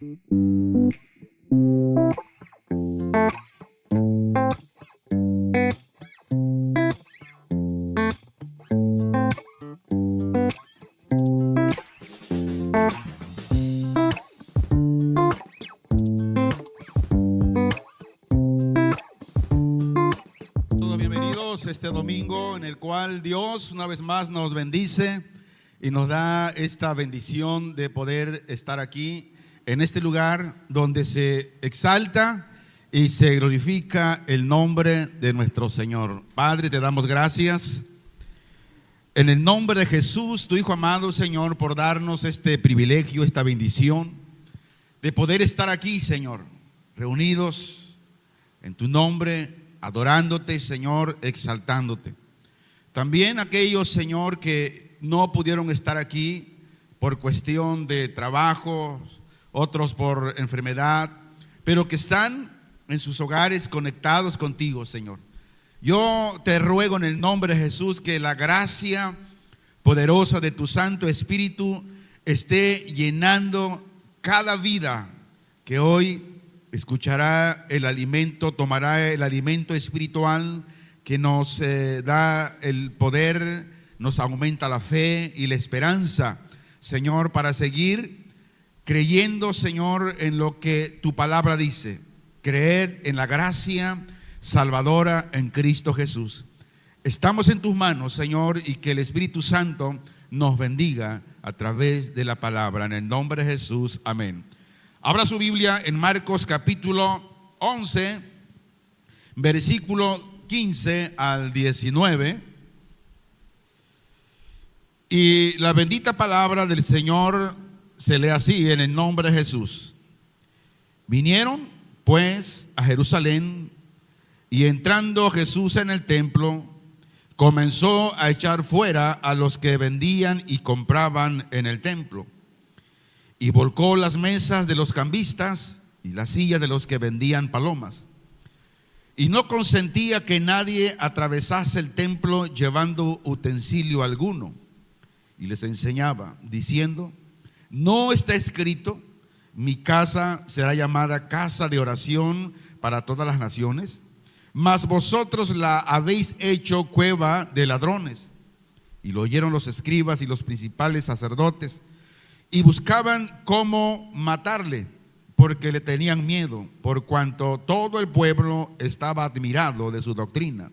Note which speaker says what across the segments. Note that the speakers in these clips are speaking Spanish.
Speaker 1: Todos bienvenidos este domingo en el cual Dios una vez más nos bendice y nos da esta bendición de poder estar aquí en este lugar donde se exalta y se glorifica el nombre de nuestro Señor. Padre, te damos gracias en el nombre de Jesús, tu Hijo amado, Señor, por darnos este privilegio, esta bendición de poder estar aquí, Señor, reunidos en tu nombre, adorándote, Señor, exaltándote. También aquellos, Señor, que no pudieron estar aquí por cuestión de trabajo, otros por enfermedad, pero que están en sus hogares conectados contigo, Señor. Yo te ruego en el nombre de Jesús que la gracia poderosa de tu Santo Espíritu esté llenando cada vida que hoy escuchará el alimento, tomará el alimento espiritual que nos da el poder, nos aumenta la fe y la esperanza, Señor, para seguir creyendo, Señor, en lo que tu palabra dice, creer en la gracia salvadora en Cristo Jesús. Estamos en tus manos, Señor, y que el Espíritu Santo nos bendiga a través de la palabra. En el nombre de Jesús, amén. Abra su Biblia en Marcos capítulo 11, versículo 15 al 19. Y la bendita palabra del Señor se lee así, en el nombre de Jesús. Vinieron pues a Jerusalén, y entrando Jesús en el templo, comenzó a echar fuera a los que vendían y compraban en el templo, y volcó las mesas de los cambistas y las sillas de los que vendían palomas, y no consentía que nadie atravesase el templo llevando utensilio alguno. Y les enseñaba, diciendo: ¿no está escrito, mi casa será llamada casa de oración para todas las naciones? Mas vosotros la habéis hecho cueva de ladrones. Y lo oyeron los escribas y los principales sacerdotes, y buscaban cómo matarle, porque le tenían miedo, por cuanto todo el pueblo estaba admirado de su doctrina.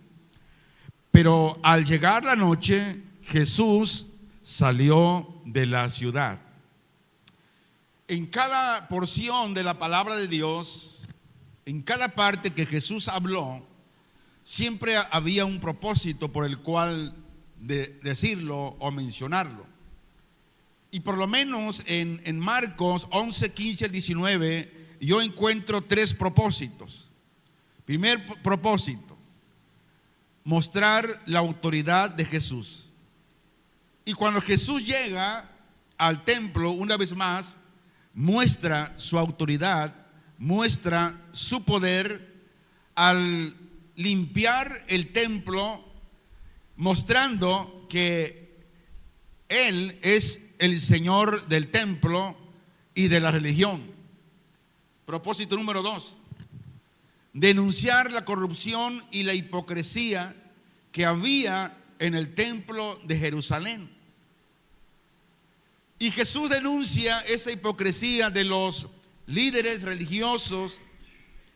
Speaker 1: Pero al llegar la noche, Jesús salió de la ciudad. En cada porción de la palabra de Dios, en cada parte que Jesús habló, siempre había un propósito por el cual decirlo o mencionarlo. Y por lo menos en Marcos 11, 15 al 19, yo encuentro tres propósitos. Primer propósito: mostrar la autoridad de Jesús. Y cuando Jesús llega al templo, una vez más, muestra su autoridad, muestra su poder al limpiar el templo, mostrando que Él es el Señor del templo y de la religión. Propósito número 2: denunciar la corrupción y la hipocresía que había en el templo de Jerusalén. Y Jesús denuncia esa hipocresía de los líderes religiosos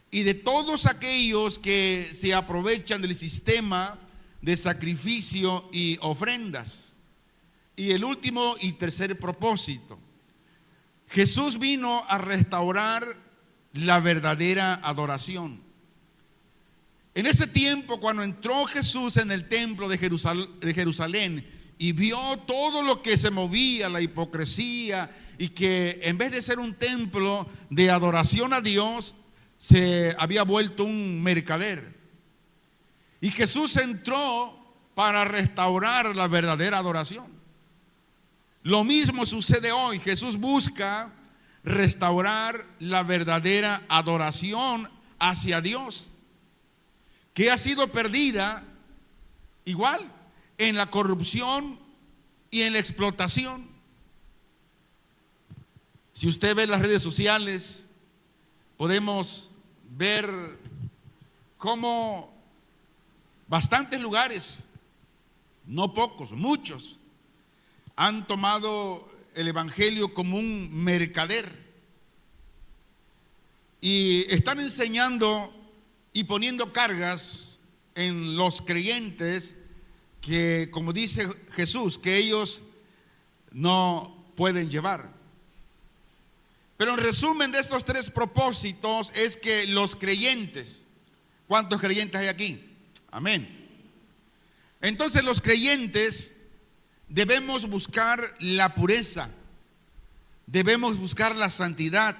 Speaker 1: y de todos aquellos que se aprovechan del sistema de sacrificio y ofrendas. Y el último y tercer propósito: Jesús vino a restaurar la verdadera adoración. En ese tiempo, cuando entró Jesús en el templo de Jerusalén y vio todo lo que se movía, la hipocresía, y que en vez de ser un templo de adoración a Dios, se había vuelto un mercader. Y Jesús entró para restaurar la verdadera adoración. Lo mismo sucede hoy. Jesús busca restaurar la verdadera adoración hacia Dios, que ha sido perdida igual en la corrupción y en la explotación. Si usted ve las redes sociales, podemos ver cómo bastantes lugares, no pocos, muchos, han tomado el evangelio como un mercader y están enseñando y poniendo cargas en los creyentes que, como dice Jesús, que ellos no pueden llevar. Pero en resumen de estos tres propósitos es que los creyentes, ¿cuántos creyentes hay aquí? Amén. Entonces los creyentes debemos buscar la pureza, debemos buscar la santidad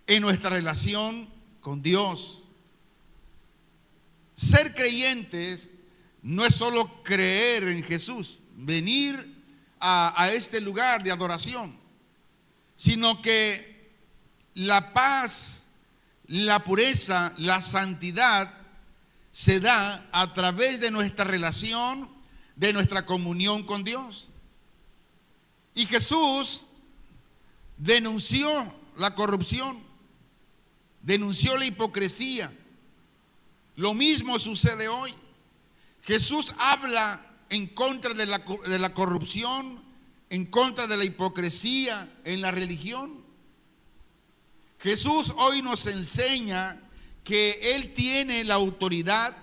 Speaker 1: en nuestra relación con Dios. Ser creyentes no es solo creer en Jesús, venir a este lugar de adoración, sino que la paz, la pureza, la santidad se da a través de nuestra relación, de nuestra comunión con Dios. Y Jesús denunció la corrupción, denunció la hipocresía. Lo mismo sucede hoy. Jesús habla en contra de la corrupción, en contra de la hipocresía en la religión. Jesús hoy nos enseña que Él tiene la autoridad,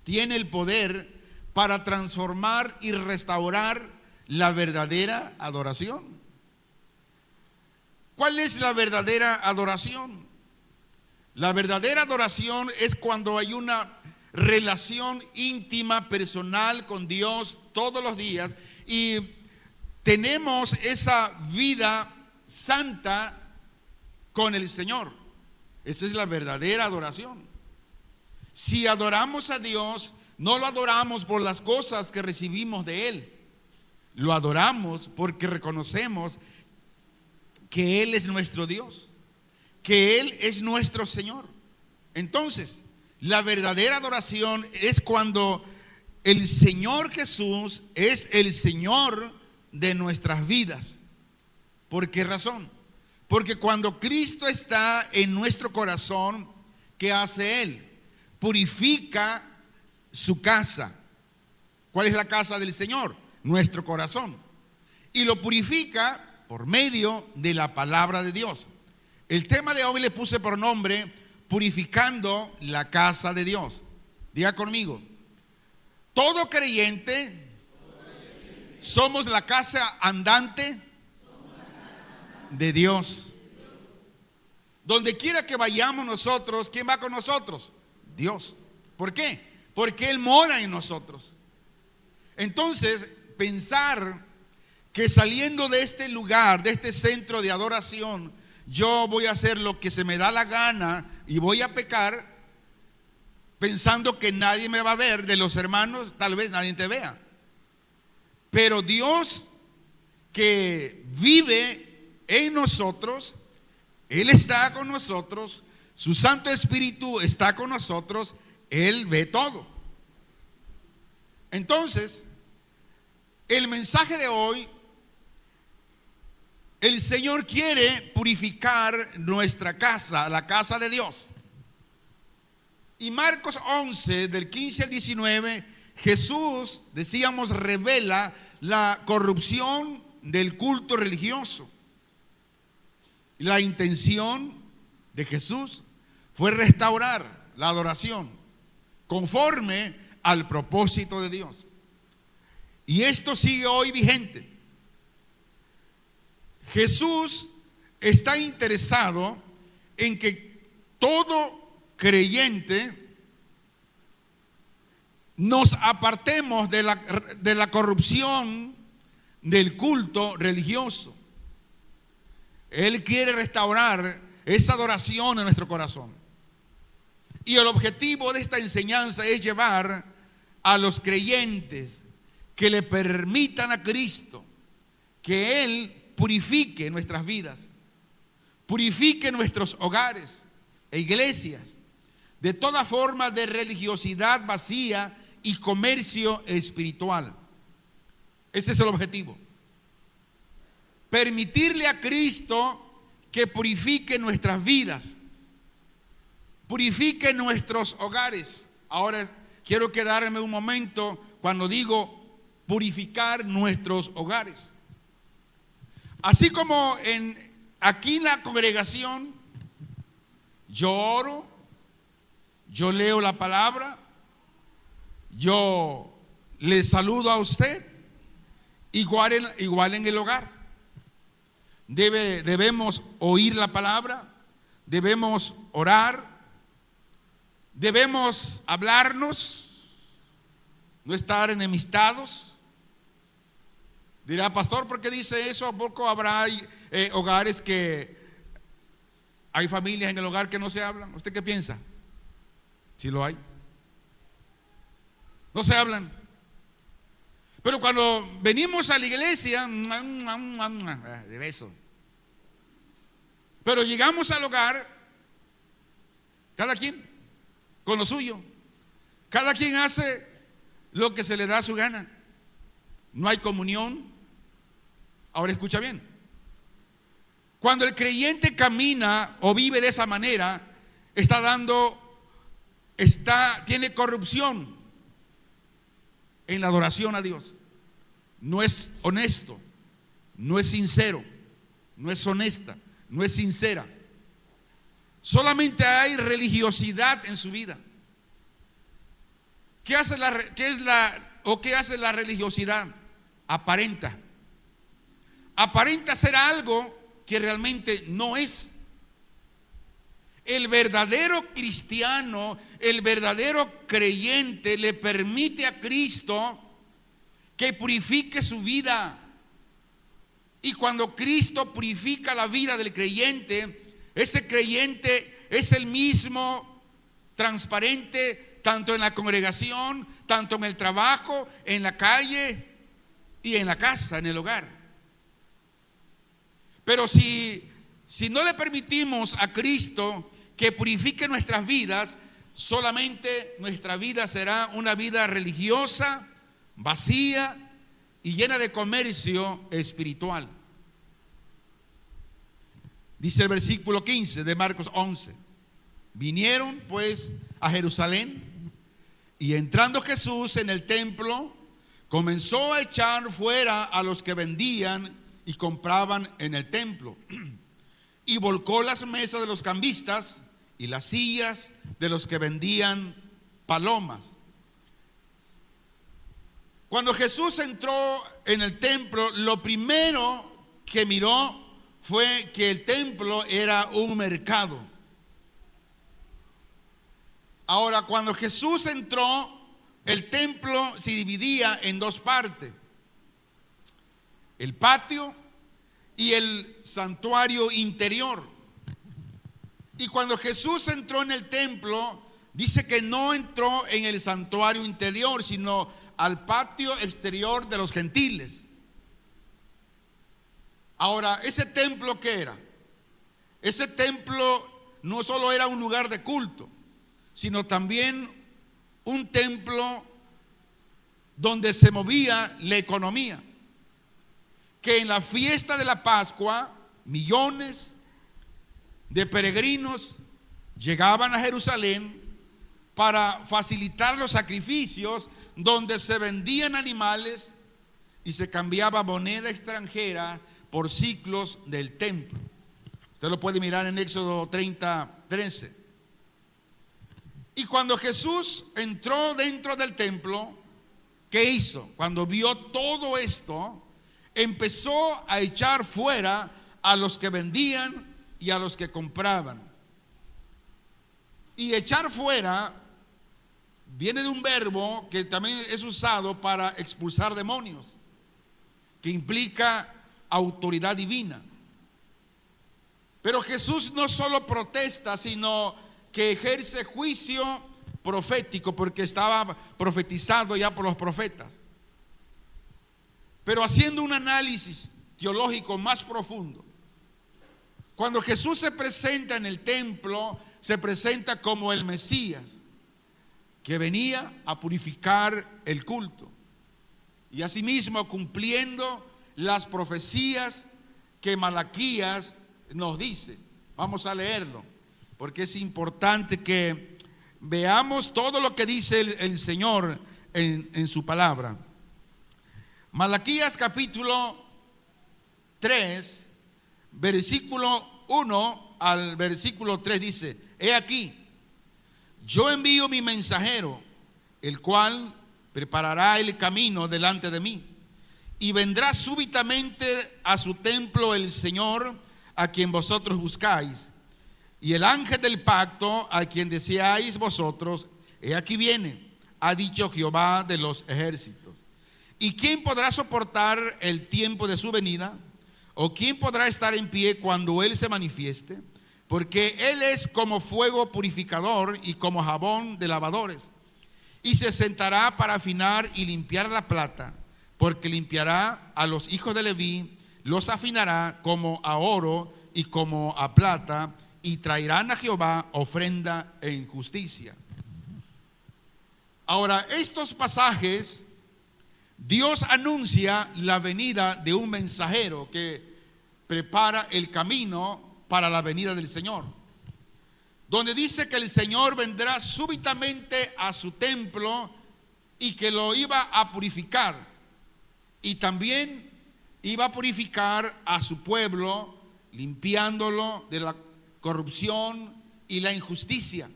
Speaker 1: tiene el poder para transformar y restaurar la verdadera adoración. ¿Cuál es la verdadera adoración? La verdadera adoración es cuando hay una relación íntima, personal con Dios todos los días y tenemos esa vida santa con el Señor. Esa es la verdadera adoración. Si adoramos a Dios, no lo adoramos por las cosas que recibimos de Él. Lo adoramos porque reconocemos que Él es nuestro Dios, que Él es nuestro Señor. Entonces, la verdadera adoración es cuando el Señor Jesús es el Señor de nuestras vidas. ¿Por qué razón? Porque cuando Cristo está en nuestro corazón, ¿qué hace Él? Purifica su casa. ¿Cuál es la casa del Señor? Nuestro corazón. Y lo purifica por medio de la palabra de Dios. El tema de hoy le puse por nombre purificando la casa de Dios. Diga conmigo: todo creyente somos la casa andante de Dios. Donde quiera que vayamos nosotros, ¿quién va con nosotros? Dios. ¿Por qué? Porque Él mora en nosotros. Entonces, pensar que saliendo de este lugar, de este centro de adoración, yo voy a hacer lo que se me da la gana y voy a pecar, pensando que nadie me va a ver, de los hermanos tal vez nadie te vea. Pero Dios, que vive en nosotros, Él está con nosotros, su Santo Espíritu está con nosotros, Él ve todo. Entonces, el mensaje de hoy, el Señor quiere purificar nuestra casa, la casa de Dios. Y Marcos 11, del 15 al 19, Jesús, decíamos, revela la corrupción del culto religioso. La intención de Jesús fue restaurar la adoración conforme al propósito de Dios. Y esto sigue hoy vigente. Jesús está interesado en que todo creyente nos apartemos de la corrupción del culto religioso. Él quiere restaurar esa adoración en nuestro corazón. Y el objetivo de esta enseñanza es llevar a los creyentes que le permitan a Cristo que Él purifique nuestras vidas, purifique nuestros hogares e iglesias de toda forma de religiosidad vacía y comercio espiritual. Ese es el objetivo. Permitirle a Cristo que purifique nuestras vidas, purifique nuestros hogares. Ahora quiero quedarme un momento cuando digo purificar nuestros hogares. Así como aquí en la congregación yo oro, yo leo la palabra, yo le saludo a usted, igual en el hogar. Debemos oír la palabra, debemos orar, debemos hablarnos, no estar enemistados. Dirá, pastor, ¿por qué dice eso? ¿A poco habrá hogares que hay familias en el hogar que no se hablan? ¿Usted qué piensa? Si lo hay. No se hablan. Pero cuando venimos a la iglesia, de beso. Pero llegamos al hogar, cada quien con lo suyo. Cada quien hace lo que se le da su gana. No hay comunión. Ahora escucha bien. Cuando el creyente camina o vive de esa manera, tiene corrupción en la adoración a Dios. No es honesto, no es sincero, no es honesta, no es sincera. Solamente hay religiosidad en su vida. ¿Qué hace la religiosidad? Aparenta ser algo que realmente no es. El verdadero cristiano, el verdadero creyente le permite a Cristo que purifique su vida. Y cuando Cristo purifica la vida del creyente, ese creyente es el mismo, transparente, tanto en la congregación, tanto en el trabajo, en la calle y en la casa, en el hogar. Pero si no le permitimos a Cristo que purifique nuestras vidas, solamente nuestra vida será una vida religiosa, vacía y llena de comercio espiritual. Dice el versículo 15 de Marcos 11: vinieron pues a Jerusalén, y entrando Jesús en el templo, comenzó a echar fuera a los que vendían y compraban en el templo, y volcó las mesas de los cambistas y las sillas de los que vendían palomas. Cuando Jesús entró en el templo, lo primero que miró fue que el templo era un mercado. Ahora, cuando Jesús entró, el templo se dividía en dos partes: el patio y el santuario interior. Y cuando Jesús entró en el templo, dice que no entró en el santuario interior, sino al patio exterior de los gentiles. Ahora, ¿ese templo qué era? Ese templo no solo era un lugar de culto, sino también un templo donde se movía la economía. Que en la fiesta de la Pascua, millones de peregrinos llegaban a Jerusalén para facilitar los sacrificios, donde se vendían animales y se cambiaba moneda extranjera por ciclos del templo. Usted lo puede mirar en Éxodo 30:13. Y cuando Jesús entró dentro del templo, ¿qué hizo? Cuando vio todo esto, empezó a echar fuera a los que vendían y a los que compraban. Y echar fuera viene de un verbo que también es usado para expulsar demonios, que implica autoridad divina. Pero Jesús no solo protesta, sino que ejerce juicio profético, porque estaba profetizado ya por los profetas. Pero haciendo un análisis teológico más profundo, cuando Jesús se presenta en el templo, se presenta como el Mesías, que venía a purificar el culto, y asimismo cumpliendo las profecías que Malaquías nos dice. Vamos a leerlo, porque es importante que veamos todo lo que dice el Señor en su palabra. Malaquías capítulo 3, versículo 1 al versículo 3 dice: he aquí, yo envío mi mensajero, el cual preparará el camino delante de mí. Y vendrá súbitamente a su templo el Señor, a quien vosotros buscáis. Y el ángel del pacto, a quien deseáis vosotros, he aquí viene, ha dicho Jehová de los ejércitos. ¿Y quién podrá soportar el tiempo de su venida? ¿O quién podrá estar en pie cuando Él se manifieste? Porque Él es como fuego purificador y como jabón de lavadores. Y se sentará para afinar y limpiar la plata, porque limpiará a los hijos de Leví, los afinará como a oro y como a plata, y traerán a Jehová ofrenda en justicia. Ahora, estos pasajes, Dios anuncia la venida de un mensajero que prepara el camino para la venida del Señor, donde dice que el Señor vendrá súbitamente a su templo y que lo iba a purificar, y también iba a purificar a su pueblo, limpiándolo de la corrupción y la injusticia.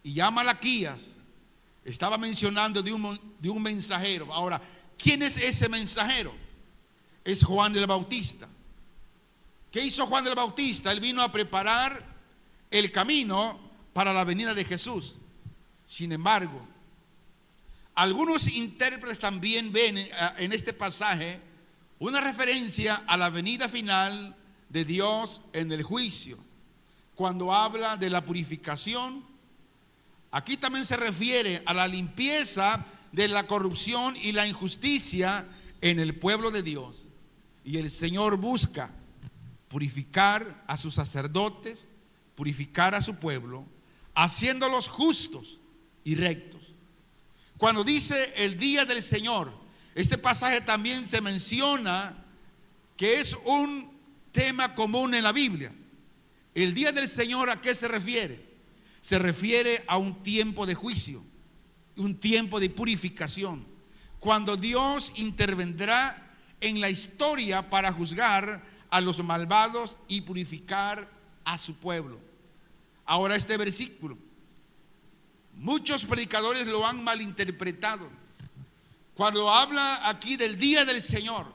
Speaker 1: Y ya Malaquías estaba mencionando de un mensajero. Ahora, ¿quién es ese mensajero? Es Juan el Bautista. ¿Qué hizo Juan el Bautista? Él vino a preparar el camino para la venida de Jesús. Sin embargo, algunos intérpretes también ven en este pasaje una referencia a la venida final de Dios en el juicio. Cuando habla de la purificación, aquí también se refiere a la limpieza de la corrupción y la injusticia en el pueblo de Dios. Y el Señor busca purificar a sus sacerdotes, purificar a su pueblo, haciéndolos justos y rectos. Cuando dice el día del Señor, este pasaje también se menciona que es un tema común en la Biblia. El día del Señor, ¿a qué se refiere? Se refiere a un tiempo de juicio, un tiempo de purificación, cuando Dios intervendrá en la historia para juzgar a los malvados y purificar a su pueblo. Ahora, este versículo, muchos predicadores lo han malinterpretado. Cuando habla aquí del día del Señor,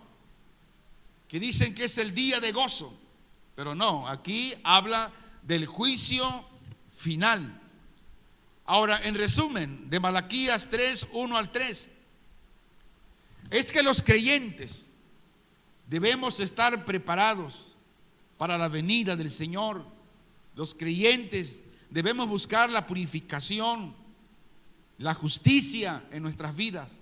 Speaker 1: que dicen que es el día de gozo, pero no, aquí habla del juicio final. Ahora, en resumen, de Malaquías 3, 1 al 3, es que los creyentes debemos estar preparados para la venida del Señor. Los creyentes debemos buscar la purificación, la justicia en nuestras vidas.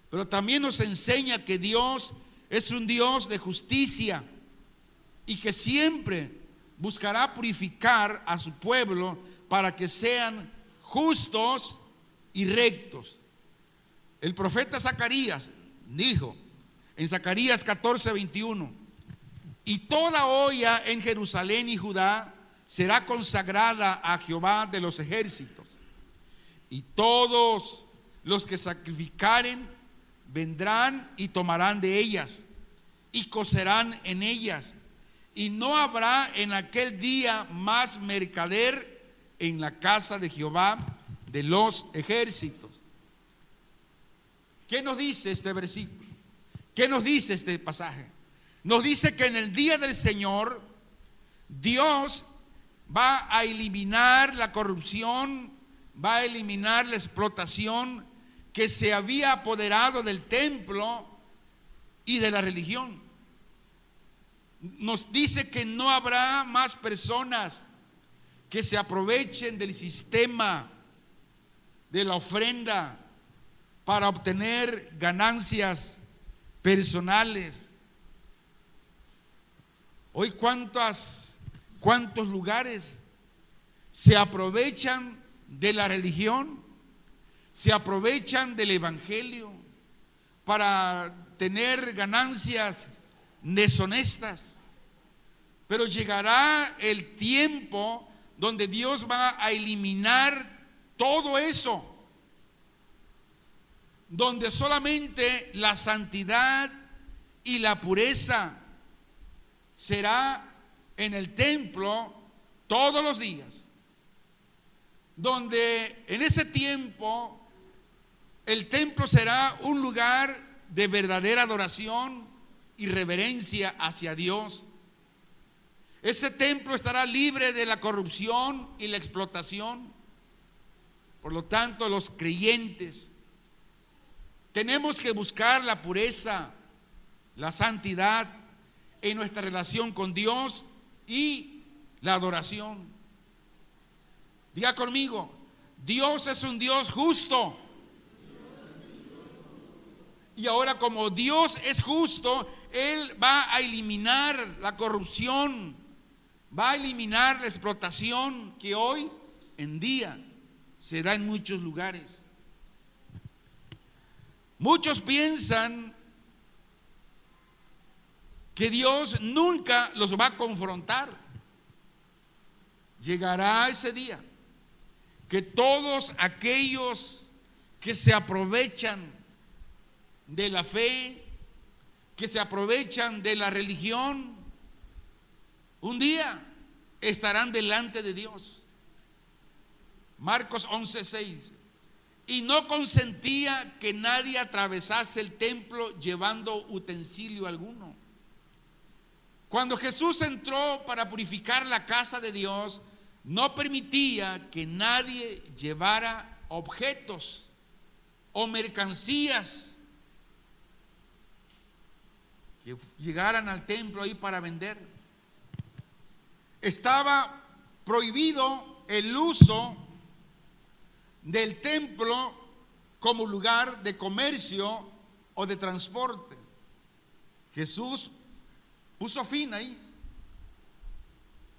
Speaker 1: Pero también nos enseña que Dios es un Dios de justicia y que siempre buscará purificar a su pueblo para que sean justos y rectos. El profeta Zacarías dijo en Zacarías 14, 21: y toda olla en Jerusalén y Judá será consagrada a Jehová de los ejércitos, y todos los que sacrificaren vendrán y tomarán de ellas y cocerán en ellas, y no habrá en aquel día más mercader en la casa de Jehová de los ejércitos. ¿Qué nos dice este versículo? ¿Qué nos dice este pasaje? Nos dice que en el día del Señor Dios va a eliminar la corrupción, va a eliminar la explotación que se había apoderado del templo y de la religión. Nos dice que no habrá más personas que se aprovechen del sistema de la ofrenda para obtener ganancias personales. Hoy cuántos lugares se aprovechan de la religión, se aprovechan del evangelio para tener ganancias deshonestas. Pero llegará el tiempo donde Dios va a eliminar todo eso, donde solamente la santidad y la pureza será en el templo todos los días, donde en ese tiempo el templo será un lugar de verdadera adoración y reverencia hacia Dios. Ese templo estará libre de la corrupción y la explotación. Por lo tanto, los creyentes tenemos que buscar la pureza, la santidad en nuestra relación con Dios y la adoración. Diga conmigo, Dios es un Dios justo. Y ahora, como Dios es justo, Él va a eliminar la corrupción, va a eliminar la explotación que hoy en día se da en muchos lugares. Muchos piensan que Dios nunca los va a confrontar. Llegará ese día que todos aquellos que se aprovechan de la fe, que se aprovechan de la religión, un día estarán delante de Dios. Marcos 11:6. Y no consentía que nadie atravesase el templo llevando utensilio alguno. Cuando Jesús entró para purificar la casa de Dios, no permitía que nadie llevara objetos o mercancías que llegaran al templo ahí para vender. Estaba prohibido el uso del templo como lugar de comercio o de transporte. Jesús puso fin ahí,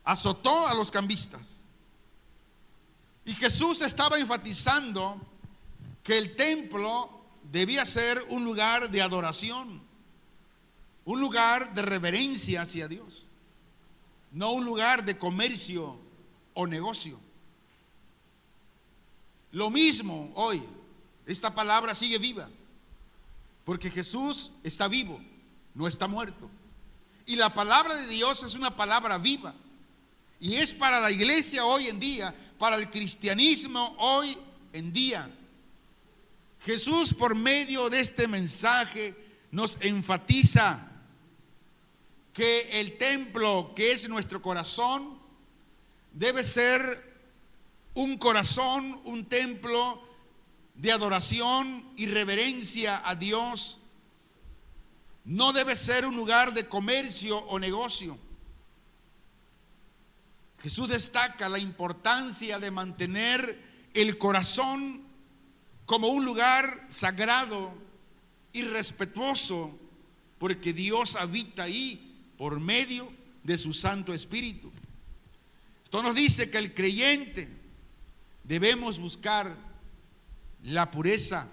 Speaker 1: azotó a los cambistas. Y Jesús estaba enfatizando que el templo debía ser un lugar de adoración, un lugar de reverencia hacia Dios, no un lugar de comercio o negocio. Lo mismo hoy, esta palabra sigue viva, porque Jesús está vivo, no está muerto. Y la palabra de Dios es una palabra viva, y es para la iglesia hoy en día, para el cristianismo hoy en día. Jesús, por medio de este mensaje, nos enfatiza que el templo, que es nuestro corazón, debe ser un corazón, un templo de adoración y reverencia a Dios. No debe ser un lugar de comercio o negocio. Jesús destaca la importancia de mantener el corazón como un lugar sagrado y respetuoso, porque Dios habita ahí por medio de su Santo Espíritu. Esto nos dice que el creyente debemos buscar la pureza,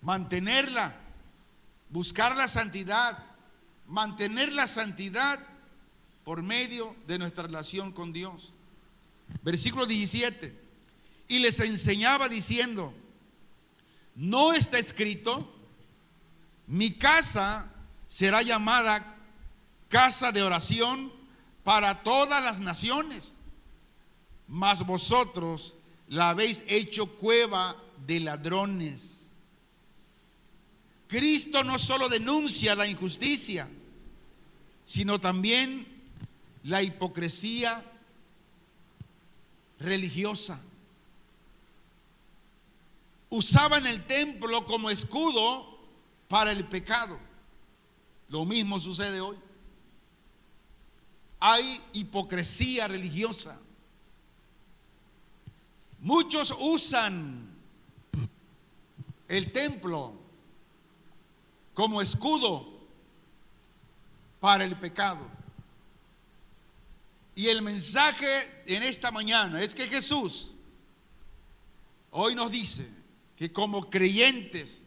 Speaker 1: mantenerla, buscar la santidad, mantener la santidad por medio de nuestra relación con Dios. Versículo 17. Y les enseñaba diciendo: ¿no está escrito, mi casa será llamada casa de oración para todas las naciones? Mas vosotros la habéis hecho cueva de ladrones. Cristo no solo denuncia la injusticia, sino también la hipocresía religiosa. Usaban el templo como escudo para el pecado. Lo mismo sucede hoy. Hay hipocresía religiosa. Muchos usan el templo como escudo para el pecado. Y el mensaje en esta mañana es que Jesús hoy nos dice que como creyentes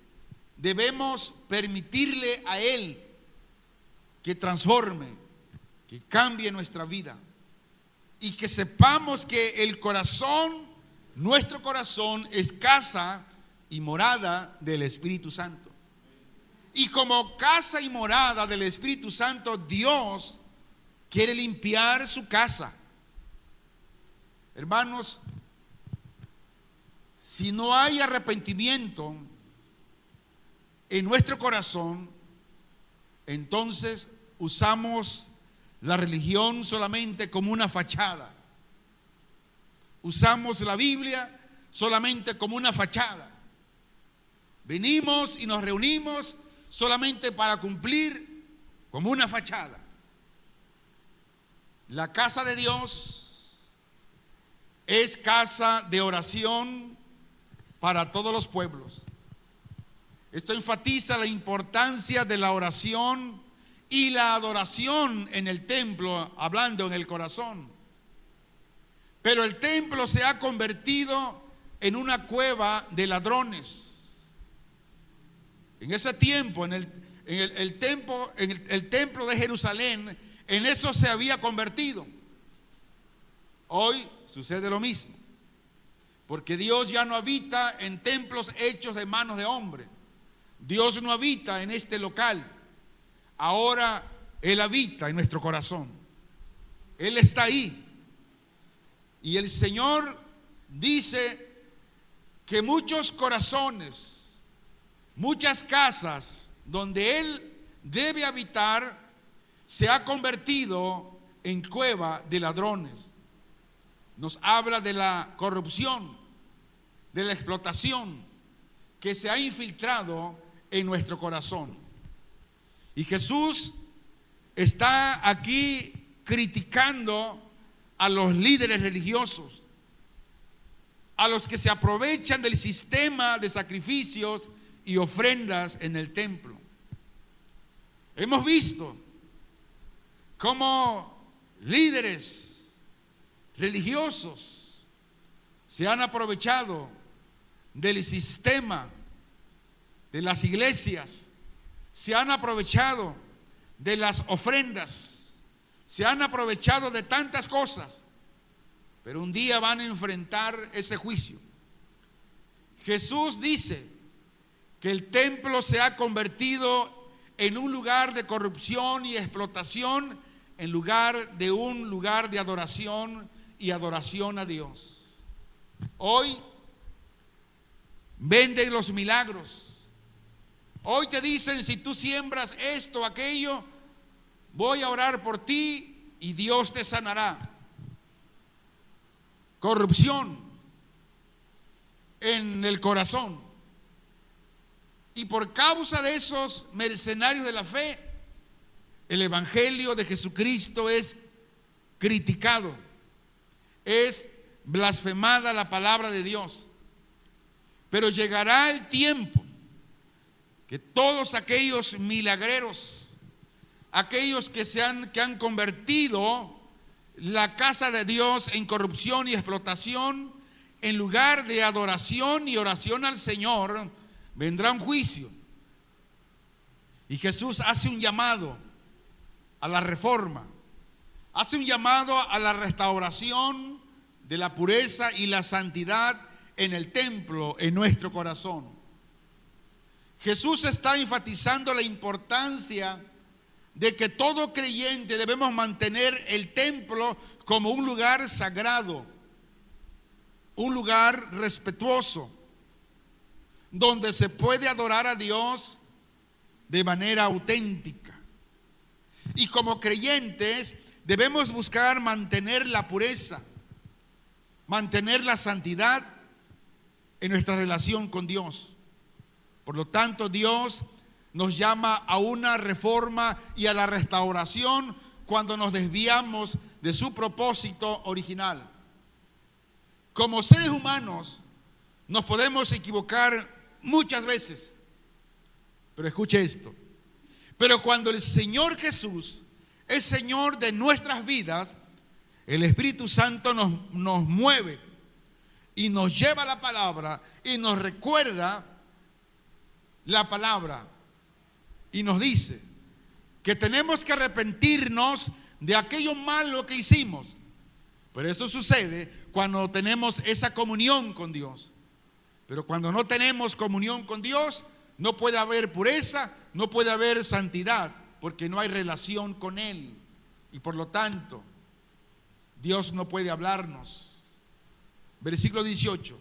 Speaker 1: debemos permitirle a Él que transforme, que cambie nuestra vida y que sepamos que el corazón, nuestro corazón, es casa y morada del Espíritu Santo. Y como casa y morada del Espíritu Santo, Dios quiere limpiar su casa. Hermanos, si no hay arrepentimiento en nuestro corazón, entonces usamos la religión solamente como una fachada. Usamos la Biblia solamente como una fachada. Venimos y nos reunimos solamente para cumplir como una fachada. La casa de Dios es casa de oración para todos los pueblos. Esto enfatiza la importancia de la oración y la adoración en el templo, hablando en el corazón. Pero el templo se ha convertido en una cueva de ladrones. En ese tiempo, en el templo de Jerusalén, en eso se había convertido. Hoy sucede lo mismo, porque Dios ya no habita en templos hechos de manos de hombre. Dios no habita en este local. Ahora Él habita en nuestro corazón. Él está ahí. Y el Señor dice que muchos corazones, muchas casas donde Él debe habitar, se ha convertido en cueva de ladrones. Nos habla de la corrupción, de la explotación que se ha infiltrado en nuestro corazón. Y Jesús está aquí criticando a los líderes religiosos, a los que se aprovechan del sistema de sacrificios y ofrendas en el templo. Hemos visto cómo líderes religiosos se han aprovechado del sistema de las iglesias, se han aprovechado de las ofrendas, se han aprovechado de tantas cosas, pero un día van a enfrentar ese juicio. Jesús dice que el templo se ha convertido en un lugar de corrupción y explotación, en lugar de un lugar de adoración y adoración a Dios. Hoy venden los milagros. Hoy te dicen, si tú siembras esto o aquello, voy a orar por ti y Dios te sanará. Corrupción en el corazón. Y por causa de esos mercenarios de la fe, el evangelio de Jesucristo es criticado, es blasfemada la palabra de Dios. Pero llegará el tiempo que todos aquellos milagreros, aquellos que han convertido la casa de Dios en corrupción y explotación, en lugar de adoración y oración al Señor, vendrá un juicio. Y Jesús hace un llamado a la reforma, hace un llamado a la restauración de la pureza y la santidad en el templo, en nuestro corazón. Jesús está enfatizando la importancia de que todo creyente debemos mantener el templo como un lugar sagrado, un lugar respetuoso, donde se puede adorar a Dios de manera auténtica. Y como creyentes debemos buscar mantener la pureza, mantener la santidad en nuestra relación con Dios. Por lo tanto, Dios nos llama a una reforma y a la restauración cuando nos desviamos de su propósito original. Como seres humanos nos podemos equivocar muchas veces, pero escuche esto: pero cuando el Señor Jesús es Señor de nuestras vidas, el Espíritu Santo nos mueve y nos lleva a la palabra y nos recuerda la palabra y nos dice que tenemos que arrepentirnos de aquello malo que hicimos. Pero eso sucede cuando tenemos esa comunión con Dios. Pero cuando no tenemos comunión con Dios, no puede haber pureza, no puede haber santidad, porque no hay relación con Él. Y por lo tanto, Dios no puede hablarnos. Versículo 18.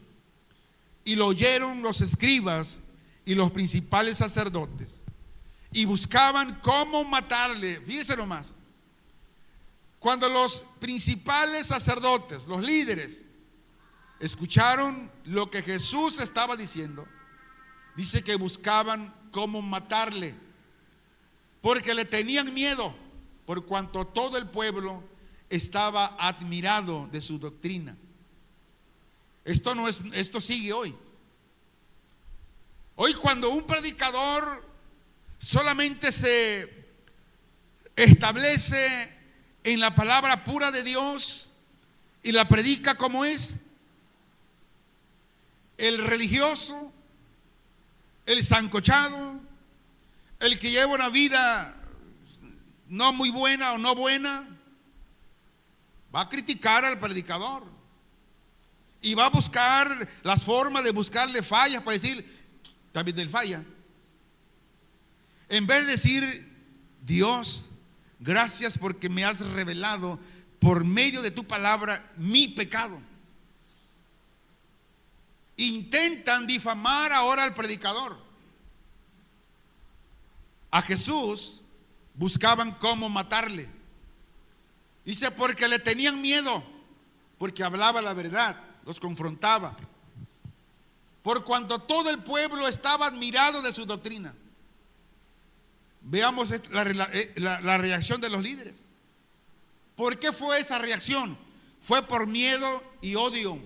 Speaker 1: Y lo oyeron los escribas y los principales sacerdotes, y buscaban cómo matarle. Fíjese nomás. Cuando los principales sacerdotes, los líderes, escucharon lo que Jesús estaba diciendo, dice que buscaban cómo matarle, porque le tenían miedo, por cuanto todo el pueblo estaba admirado de su doctrina. Esto sigue hoy. Hoy, cuando un predicador solamente se establece en la palabra pura de Dios y la predica como es, el religioso, el sancochado, el que lleva una vida no muy buena o no buena, va a criticar al predicador y va a buscar las formas de buscarle fallas para decir, también del falla. En vez de decir, Dios, gracias porque me has revelado por medio de tu palabra mi pecado. Intentan difamar ahora al predicador. A Jesús buscaban cómo matarle. Dice, porque le tenían miedo, porque hablaba la verdad, los confrontaba. Por cuanto todo el pueblo estaba admirado de su doctrina. Veamos la reacción de los líderes. ¿Por qué fue esa reacción? Fue por miedo y odio.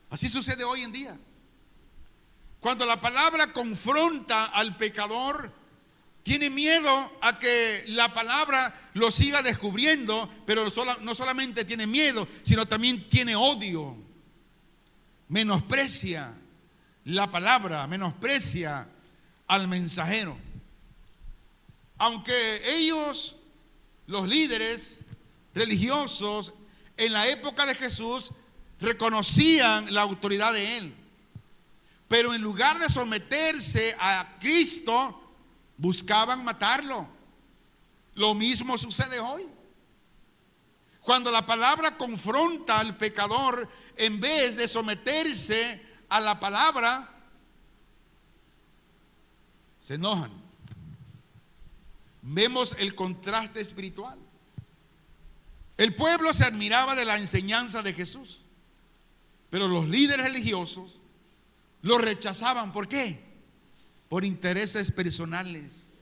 Speaker 1: Así sucede hoy en día. Cuando la palabra confronta al pecador, tiene miedo a que la palabra lo siga descubriendo, pero no solamente tiene miedo, sino también tiene odio. Menosprecia la palabra, menosprecia al mensajero. Aunque ellos, los líderes religiosos, en la época de Jesús, reconocían la autoridad de Él, pero en lugar de someterse a Cristo, buscaban matarlo. Lo mismo sucede hoy. Cuando la palabra confronta al pecador, en vez de someterse a la palabra, se enojan. Vemos el contraste espiritual. El pueblo se admiraba de la enseñanza de Jesús, pero los líderes religiosos lo rechazaban. ¿Por qué? Por intereses personales.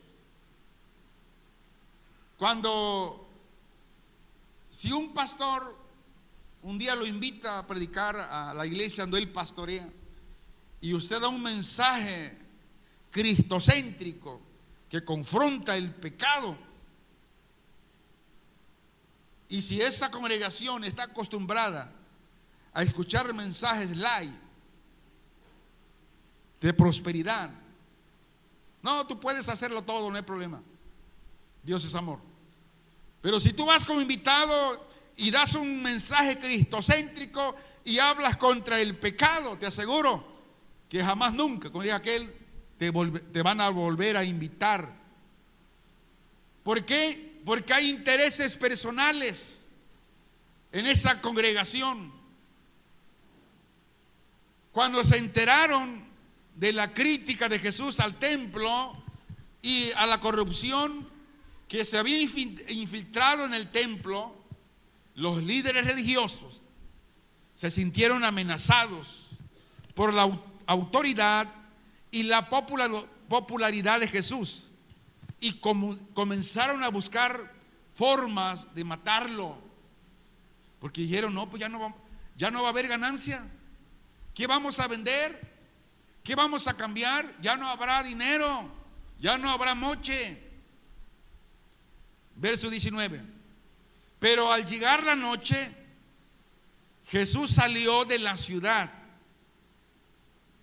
Speaker 1: Si un pastor un día lo invita a predicar a la iglesia donde él pastorea, y usted da un mensaje cristocéntrico que confronta el pecado, y si esa congregación está acostumbrada a escuchar mensajes light de prosperidad, no, tú puedes hacerlo todo, no hay problema, Dios es amor. Pero si tú vas como invitado y das un mensaje cristocéntrico y hablas contra el pecado, te aseguro que jamás nunca, como dice aquel, te van a volver a invitar. ¿Por qué? Porque hay intereses personales en esa congregación. Cuando se enteraron de la crítica de Jesús al templo y a la corrupción que se había infiltrado en el templo, los líderes religiosos se sintieron amenazados por la autoridad y la popularidad de Jesús, y comenzaron a buscar formas de matarlo, porque dijeron, no, pues ya no va a haber ganancia. ¿Qué vamos a vender? ¿Qué vamos a cambiar? Ya no habrá dinero, ya no habrá moche. Verso 19. Pero al llegar la noche, Jesús salió de la ciudad.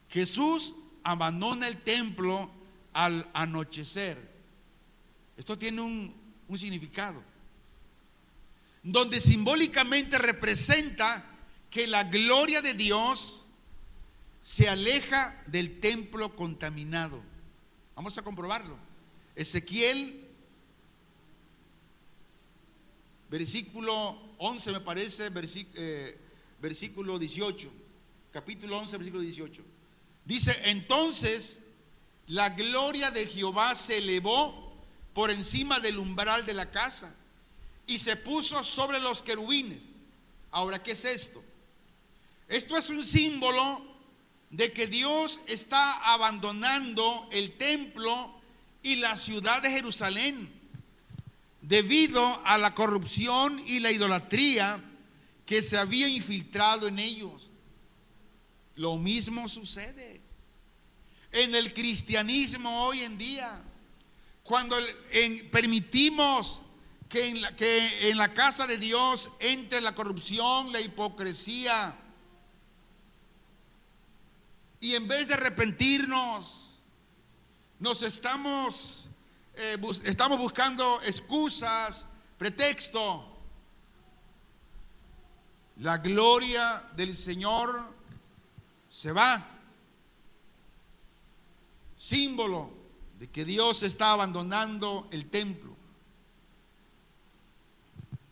Speaker 1: Jesús abandona el templo al anochecer. Esto tiene un significado. donde simbólicamente representa que la gloria de Dios se aleja del templo contaminado. Vamos a comprobarlo. Ezequiel, versículo 11 me parece, versículo 18, capítulo 11, versículo 18. Dice: entonces la gloria de Jehová se elevó por encima del umbral de la casa y se puso sobre los querubines. Ahora, ¿qué es esto? Esto es un símbolo de que Dios está abandonando el templo y la ciudad de Jerusalén debido a la corrupción y la idolatría que se había infiltrado en ellos. Lo mismo sucede en el cristianismo hoy en día. Cuando permitimos que en la casa de Dios entre la corrupción, la hipocresía, y en vez de arrepentirnos, estamos buscando excusas, pretexto. La gloria del Señor se va, símbolo de que Dios está abandonando el templo.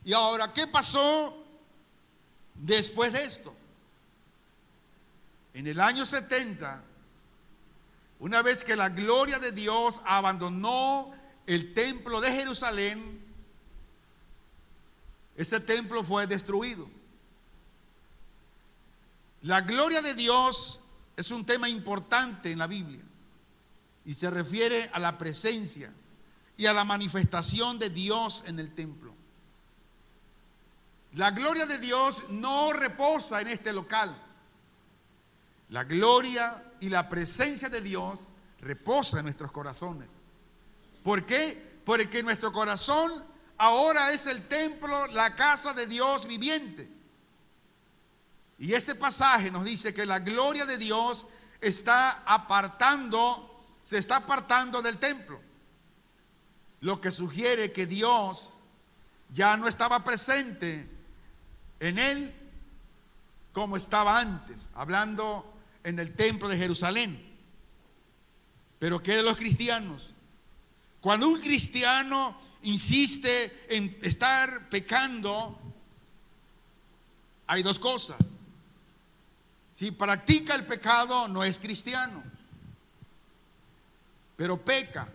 Speaker 1: Y ahora, ¿qué pasó después de esto? En el año 70, una vez que la gloria de Dios abandonó el templo de Jerusalén, ese templo fue destruido. La gloria de Dios es un tema importante en la Biblia y se refiere a la presencia y a la manifestación de Dios en el templo. La gloria de Dios no reposa en este local. La gloria y la presencia de Dios reposa en nuestros corazones. ¿Por qué? Porque nuestro corazón ahora es el templo, la casa de Dios viviente. Y este pasaje nos dice que la gloria de Dios se está apartando del templo. Lo que sugiere que Dios ya no estaba presente en él como estaba antes, hablando en el templo de Jerusalén. Pero ¿qué de los cristianos? Cuando un cristiano insiste en estar pecando, hay dos cosas. Si practica el pecado, no es cristiano. Pero peca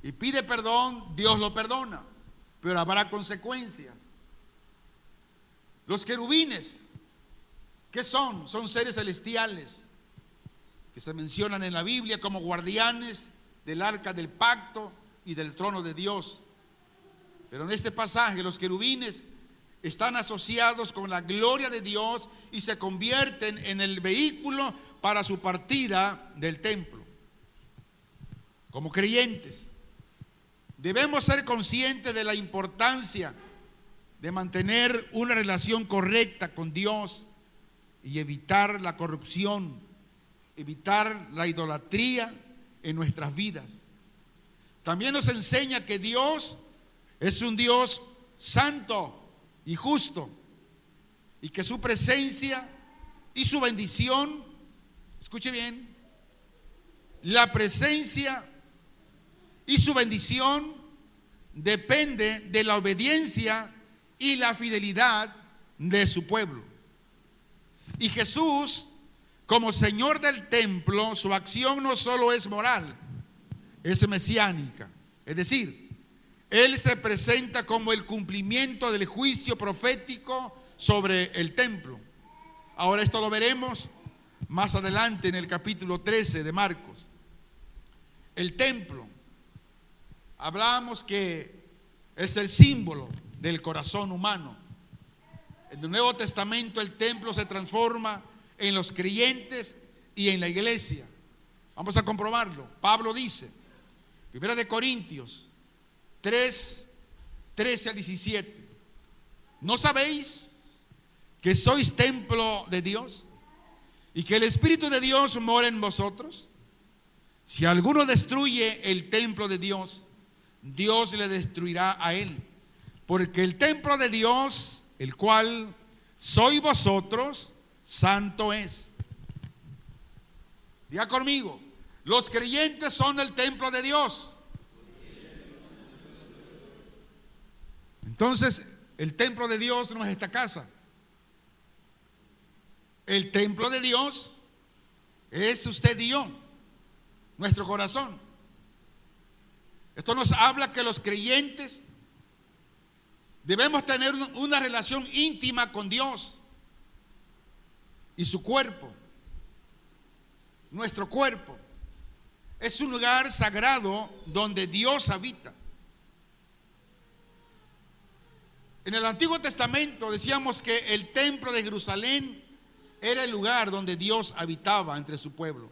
Speaker 1: y pide perdón, Dios lo perdona, pero habrá consecuencias. Los querubines, ¿qué son? Son seres celestiales que se mencionan en la Biblia como guardianes del arca del pacto y del trono de Dios. Pero en este pasaje los querubines están asociados con la gloria de Dios y se convierten en el vehículo para su partida del templo. Como creyentes, debemos ser conscientes de la importancia de mantener una relación correcta con Dios y evitar la corrupción, evitar la idolatría en nuestras vidas. También nos enseña que Dios es un Dios santo y justo, y que su presencia y su bendición, escuche bien, la presencia y su bendición depende de la obediencia y la fidelidad de su pueblo. Y Jesús, como Señor del templo, su acción no solo es moral, es mesiánica. Es decir, Él se presenta como el cumplimiento del juicio profético sobre el templo. Ahora esto lo veremos más adelante en el capítulo 13 de Marcos. El templo, hablamos que es el símbolo del corazón humano. En el Nuevo Testamento el templo se transforma en los creyentes y en la iglesia. Vamos a comprobarlo. Pablo dice, 1 Corintios 3, 13 al 17: ¿no sabéis que sois templo de Dios y que el Espíritu de Dios mora en vosotros? Si alguno destruye el templo de Dios, Dios le destruirá a él, porque el templo de Dios el cual sois vosotros, santo es. Diga conmigo, los creyentes son el templo de Dios. Entonces, el templo de Dios no es esta casa. El templo de Dios es usted y yo, nuestro corazón. Esto nos habla que los creyentes debemos tener una relación íntima con Dios y su cuerpo. Nuestro cuerpo es un lugar sagrado donde Dios habita. En el Antiguo Testamento decíamos que el templo de Jerusalén era el lugar donde Dios habitaba entre su pueblo.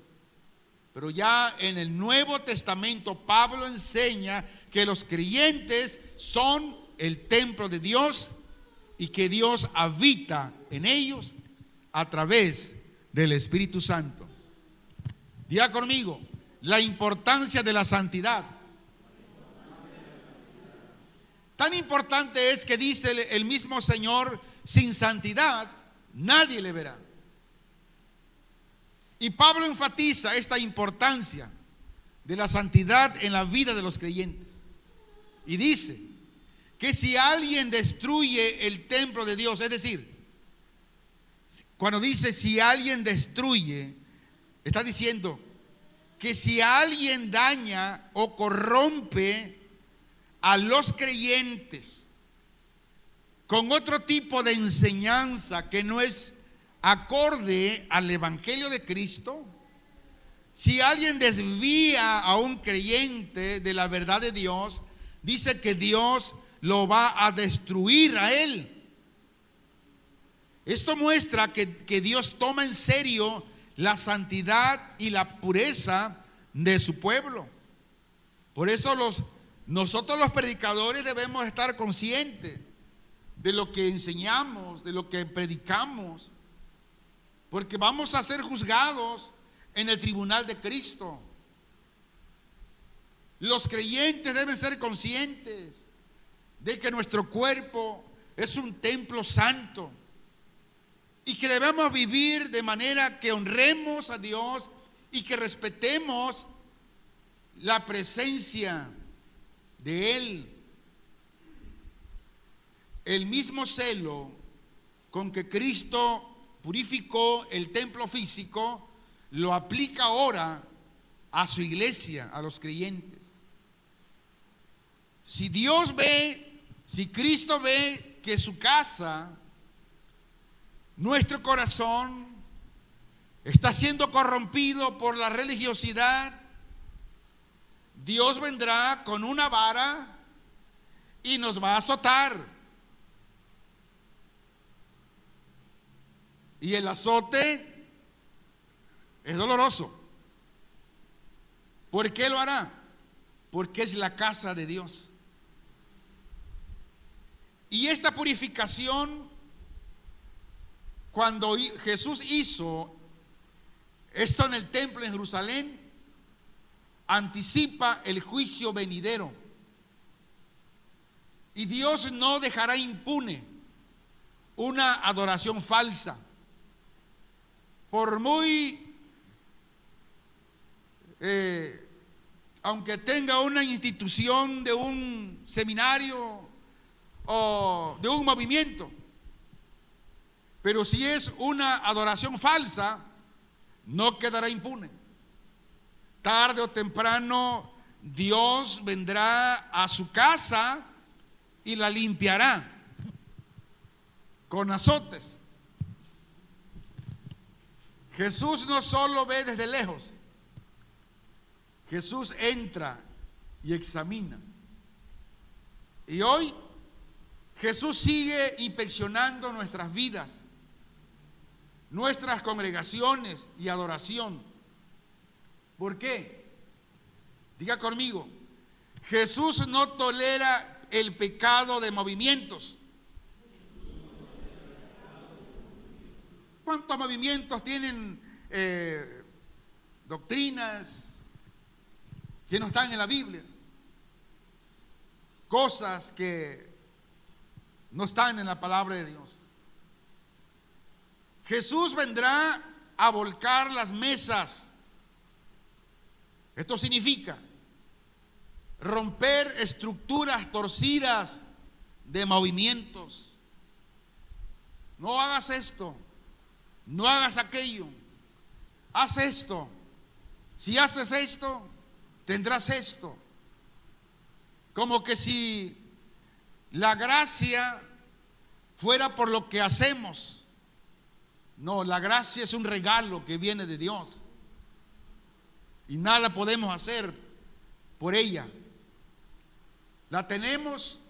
Speaker 1: Pero ya en el Nuevo Testamento Pablo enseña que los creyentes son el templo de Dios y que Dios habita en ellos a través del Espíritu Santo. Diga conmigo, la importancia de la santidad. Tan importante es que dice el mismo Señor, sin santidad nadie le verá. Y Pablo enfatiza esta importancia de la santidad en la vida de los creyentes. Y dice que si alguien destruye el templo de Dios, es decir, cuando dice si alguien destruye, está diciendo que si alguien daña o corrompe a los creyentes con otro tipo de enseñanza que no es acorde al evangelio de Cristo, si alguien desvía a un creyente de la verdad de Dios, dice que Dios lo va a destruir a él. Esto muestra que Dios toma en serio la santidad y la pureza de su pueblo. Por eso nosotros los predicadores debemos estar conscientes de lo que enseñamos, de lo que predicamos, porque vamos a ser juzgados en el tribunal de Cristo. Los creyentes deben ser conscientes de que nuestro cuerpo es un templo santo y que debemos vivir de manera que honremos a Dios y que respetemos la presencia de Él. El mismo celo con que Cristo purificó el templo físico, lo aplica ahora a su iglesia, a los creyentes. Si Dios ve, si Cristo ve que su casa, nuestro corazón, está siendo corrompido por la religiosidad, Dios vendrá con una vara y nos va a azotar. Y el azote es doloroso. ¿Por qué lo hará? Porque es la casa de Dios. Y esta purificación, cuando Jesús hizo esto en el templo en Jerusalén, anticipa el juicio venidero. Y Dios no dejará impune una adoración falsa. Por muy, aunque tenga una institución de un seminario o de un movimiento, pero si es una adoración falsa, no quedará impune. Tarde o temprano Dios vendrá a su casa y la limpiará con azotes. Jesús no solo ve desde lejos, Jesús entra y examina. Y hoy Jesús sigue inspeccionando nuestras vidas, nuestras congregaciones y adoración. ¿Por qué? Diga conmigo, Jesús no tolera el pecado de movimientos. ¿Cuántos movimientos tienen doctrinas que no están en la Biblia? Cosas que No están en la palabra de Dios. Jesús vendrá a volcar las mesas. Esto significa romper estructuras torcidas de movimientos. No hagas esto, no hagas aquello, haz esto. Si haces esto, tendrás esto. Como que si la gracia fuera por lo que hacemos. No, la gracia es un regalo que viene de Dios. Y nada podemos hacer por ella. La tenemos,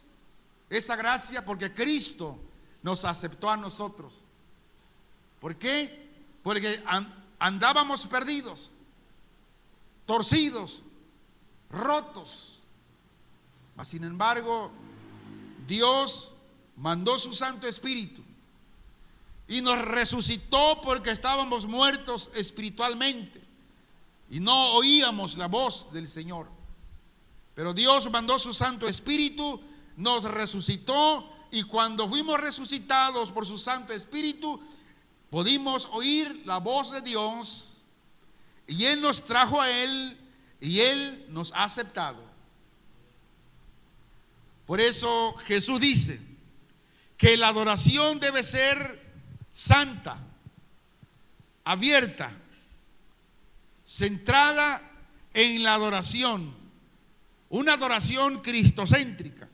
Speaker 1: esa gracia, porque Cristo nos aceptó a nosotros. ¿Por qué? Porque andábamos perdidos, torcidos, rotos. Mas sin embargo, Dios mandó su Santo Espíritu y nos resucitó porque estábamos muertos espiritualmente y no oíamos la voz del Señor. Pero Dios mandó su Santo Espíritu, nos resucitó, y cuando fuimos resucitados por su Santo Espíritu, pudimos oír la voz de Dios, y Él nos trajo a Él, y Él nos ha aceptado. Por eso Jesús dice que la adoración debe ser santa, abierta, centrada en la adoración, una adoración cristocéntrica.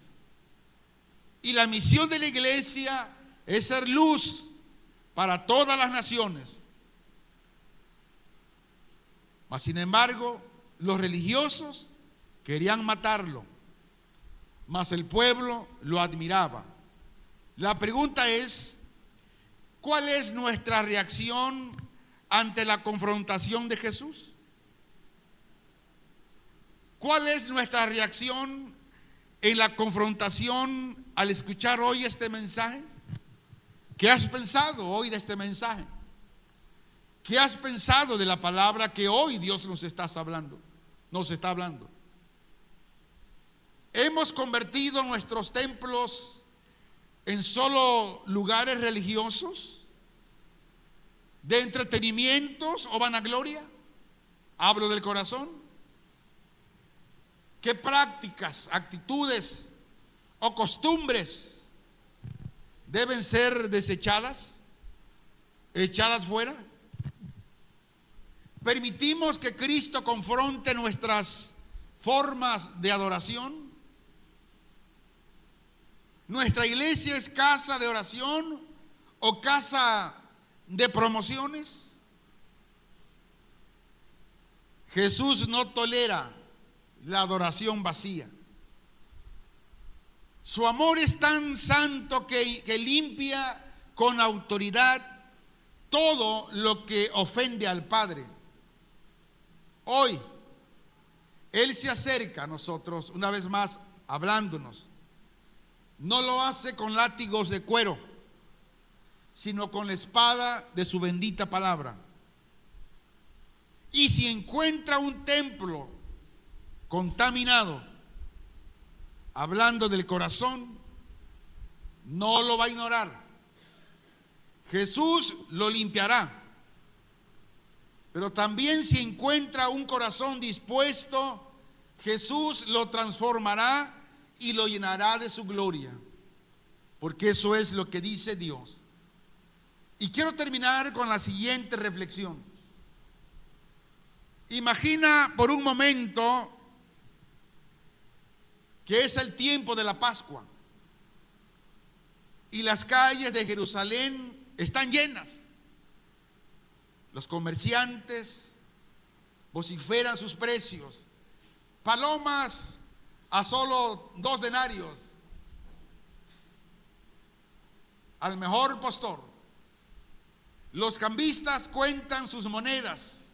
Speaker 1: Y la misión de la iglesia es ser luz para todas las naciones. Mas sin embargo, los religiosos querían matarlo, mas el pueblo lo admiraba. La pregunta es, ¿cuál es nuestra reacción ante la confrontación de Jesús? ¿Cuál es nuestra reacción en la confrontación al escuchar hoy este mensaje? ¿Qué has pensado hoy de este mensaje? ¿Qué has pensado de la palabra que hoy Dios nos está hablando? ¿Hemos convertido nuestros templos en solo lugares religiosos, de entretenimientos o vanagloria? Hablo del corazón. ¿Qué prácticas, actitudes o costumbres deben ser desechadas, echadas fuera? ¿Permitimos que Cristo confronte nuestras formas de adoración? ¿Nuestra iglesia es casa de oración o casa de promociones? Jesús no tolera la adoración vacía. Su amor es tan santo que limpia con autoridad todo lo que ofende al Padre. Hoy Él se acerca a nosotros una vez más hablándonos. No lo hace con látigos de cuero, sino con la espada de su bendita palabra. Y si encuentra un templo contaminado, hablando del corazón, no lo va a ignorar. Jesús lo limpiará. Pero también si encuentra un corazón dispuesto, Jesús lo transformará y lo llenará de su gloria, porque eso es lo que dice Dios. Y quiero terminar con la siguiente reflexión. Imagina por un momento que es el tiempo de la Pascua y las calles de Jerusalén están llenas. Los comerciantes vociferan sus precios. Palomas a solo 2 denarios al mejor postor. Los cambistas cuentan sus monedas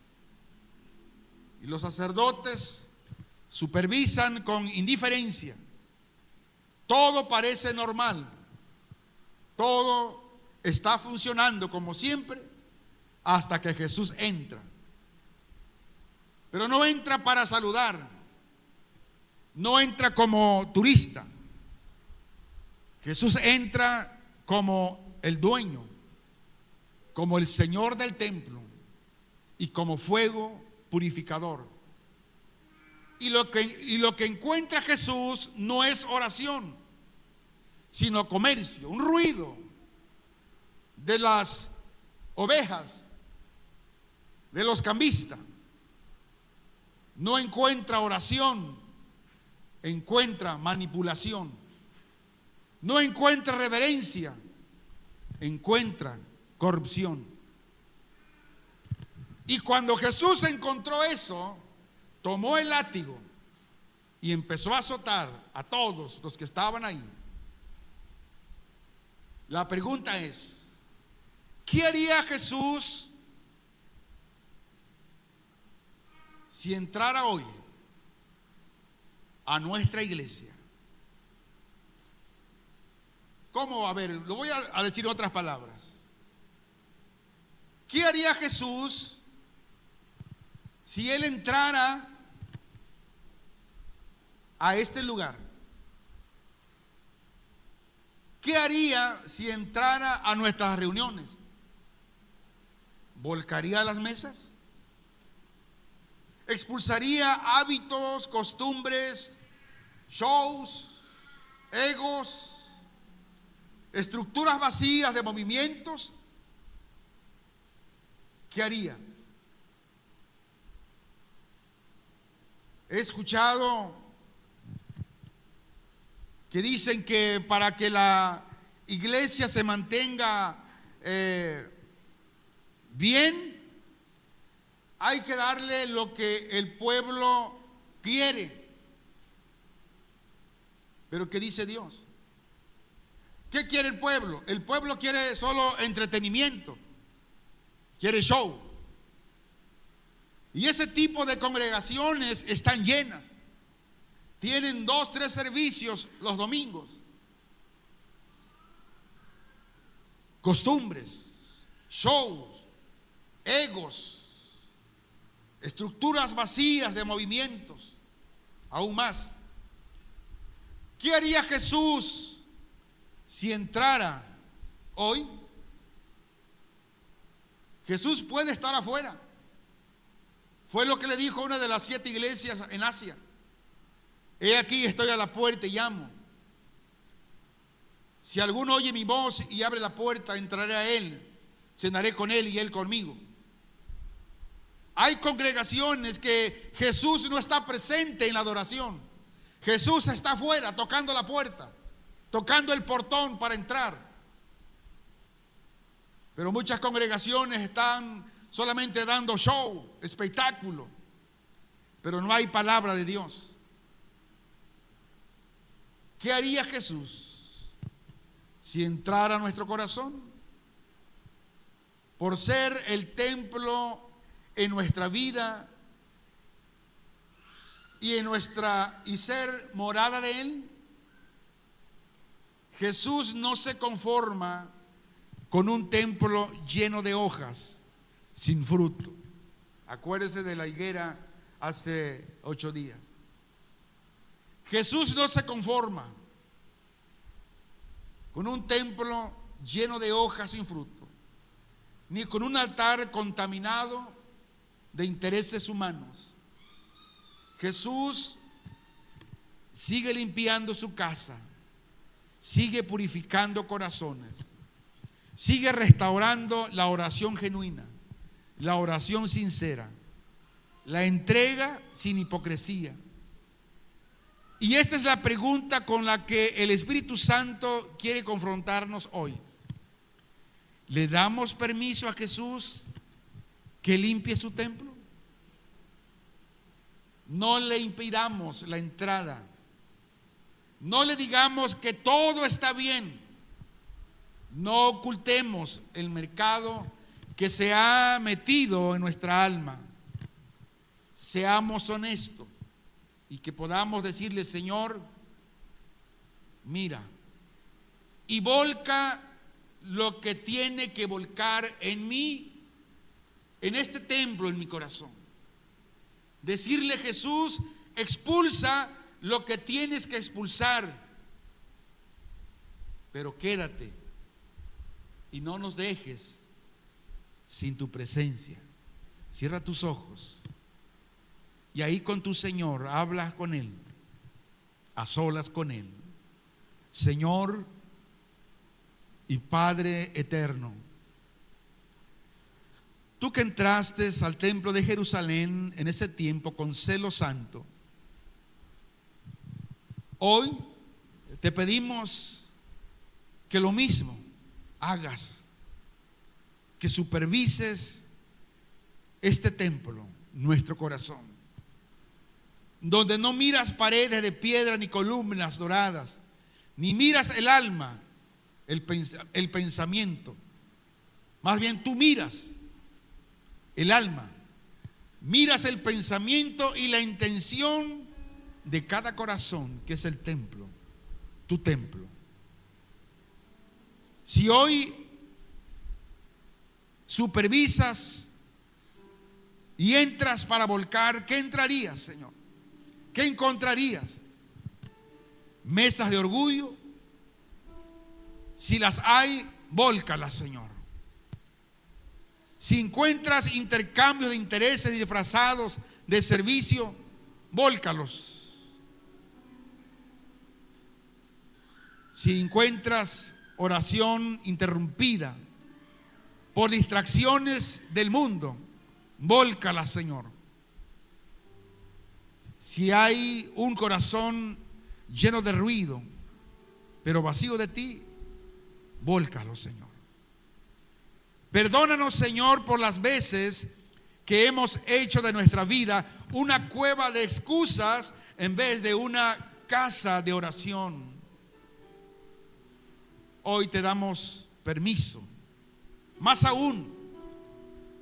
Speaker 1: y los sacerdotes supervisan con indiferencia. Todo parece normal, todo está funcionando como siempre hasta que Jesús entra. Pero no entra para saludar, no entra como turista, Jesús entra como el dueño, como el Señor del templo y como fuego purificador. Y lo que encuentra Jesús no es oración, sino comercio, un ruido de las ovejas, de los cambistas. No encuentra oración, encuentra manipulación. No encuentra reverencia, encuentra corrupción. Y cuando Jesús encontró eso, tomó el látigo y empezó a azotar a todos los que estaban ahí. La pregunta es, ¿qué haría Jesús si entrara hoy a nuestra iglesia? ¿Cómo? A ver, lo voy a decir en otras palabras. ¿Qué haría Jesús si Él entrara a este lugar? ¿Qué haría si entrara a nuestras reuniones? ¿Volcaría las mesas? ¿Expulsaría hábitos, costumbres, shows, egos, estructuras vacías de movimientos? ¿Qué haría? He escuchado que dicen que para que la iglesia se mantenga bien, hay que darle lo que el pueblo quiere. Pero ¿qué dice Dios? ¿Qué quiere el pueblo? El pueblo quiere solo entretenimiento, quiere show. Y ese tipo de congregaciones están llenas. Tienen 2, 3 servicios los domingos. Costumbres, shows, egos, estructuras vacías de movimientos, aún más. ¿Qué haría Jesús si entrara hoy? Jesús puede estar afuera. Fue lo que le dijo a una de las 7 iglesias en Asia. He aquí, estoy a la puerta y llamo. Si alguno oye mi voz y abre la puerta, entraré a él, cenaré con él y él conmigo. Hay congregaciones que Jesús no está presente en la adoración. Jesús está afuera tocando la puerta, tocando el portón para entrar. Pero muchas congregaciones están solamente dando show, espectáculo, pero no hay palabra de Dios. ¿Qué haría Jesús si entrara a nuestro corazón? Por ser el templo en nuestra vida y ser morada de Él. Jesús no se conforma con un templo lleno de hojas, sin fruto. Acuérdese de la higuera hace 8 días. Jesús no se conforma con un templo lleno de hojas sin fruto, ni con un altar contaminado de intereses humanos. Jesús sigue limpiando su casa, sigue purificando corazones, sigue restaurando la oración genuina, la oración sincera, la entrega sin hipocresía. Y esta es la pregunta con la que el Espíritu Santo quiere confrontarnos hoy. ¿Le damos permiso a Jesús que limpie su templo? No le impidamos la entrada. No le digamos que todo está bien. No ocultemos el mercado que se ha metido en nuestra alma. Seamos honestos y que podamos decirle: Señor, mira, y volca lo que tiene que volcar en mí, en este templo, en mi corazón. Decirle: Jesús, expulsa lo que tienes que expulsar. pero quédate y no nos dejes sin tu presencia. Cierra tus ojos y ahí con tu Señor hablas con Él, a solas con Él. Señor y Padre eterno, tú que entraste al templo de Jerusalén en ese tiempo con celo santo, hoy te pedimos que lo mismo hagas, que supervises este templo, nuestro corazón, donde no miras paredes de piedra ni columnas doradas, ni miras el alma, el pensamiento. Más bien tú miras el alma, miras el pensamiento y la intención de cada corazón, que es el templo, tu templo. Si hoy supervisas y entras para volcar, ¿qué entrarías, Señor? ¿Qué encontrarías? Mesas de orgullo. Si las hay, vólcalas, Señor. Si encuentras intercambios de intereses disfrazados de servicio, vólcalos. Si encuentras oración interrumpida por distracciones del mundo, vólcala, Señor. Si hay un corazón lleno de ruido, pero vacío de ti, vólcalo, Señor. Perdónanos, Señor, por las veces que hemos hecho de nuestra vida una cueva de excusas en vez de una casa de oración. Hoy te damos permiso. Más aún,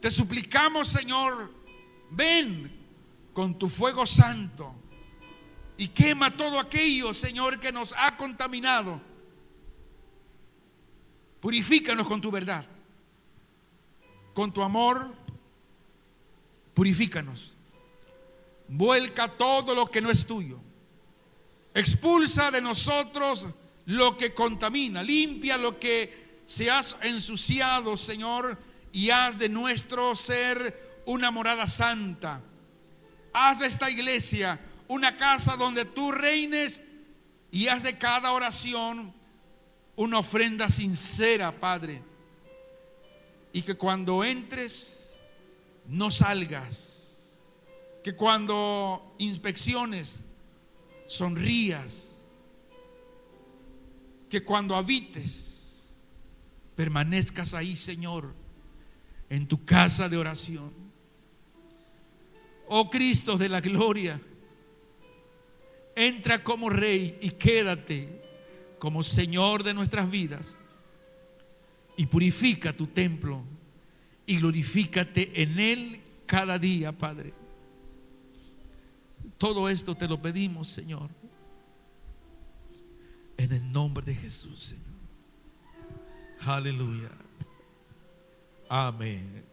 Speaker 1: te suplicamos, Señor, ven con tu fuego santo y quema todo aquello, Señor, que nos ha contaminado. Purifícanos con tu verdad, con tu amor. Purifícanos. Vuelca todo lo que no es tuyo. Expulsa de nosotros lo que contamina. Limpia lo que se ha ensuciado, Señor, y haz de nuestro ser una morada santa. Haz de esta iglesia una casa donde tú reines, y haz de cada oración una ofrenda sincera, Padre. Y que cuando entres no salgas. Que cuando inspecciones sonrías. Que cuando habites permanezcas ahí, Señor, en tu casa de oración. Oh Cristo de la gloria, entra como Rey y quédate como Señor de nuestras vidas, y purifica tu templo y glorifícate en él cada día, Padre. Todo esto te lo pedimos, Señor, en el nombre de Jesús, Señor. Aleluya. Amén.